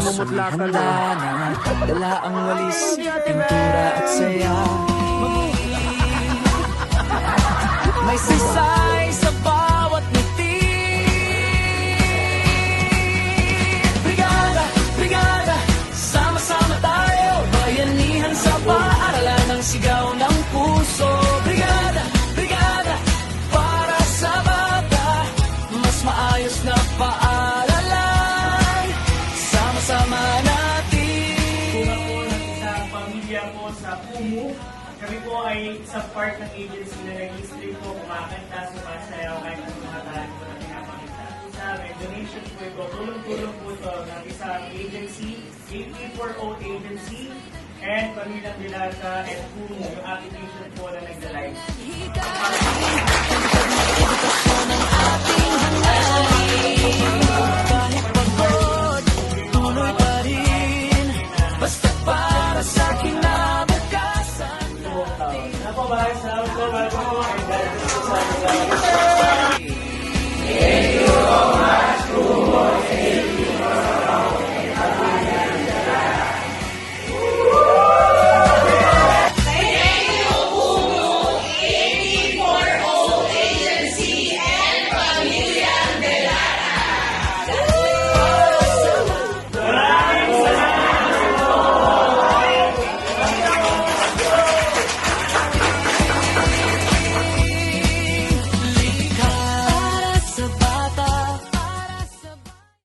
namumutla ka lang. Dala ang walis, pintura at saya. May sisay sa bawat ngiti. Brigada, brigada, sama-sama tayo. Bayanihan sa paaralan ng sigaw ng puso. Brigada, brigada, para sa bata. Mas maayos na paaralan. Sama-sama natin. Sa pamilya ko sa Kumu, kami po ay isang part ng agency na nag-i-stream po, kumakanta, sumasayaw, kahit ang mga talent po na pinapakita. Sa amin, donation po ito, tulong-tulong po ito ng isang agency, 84O Agency, and Pamilyang Dilata and Kumu, yung application po na nagda-live.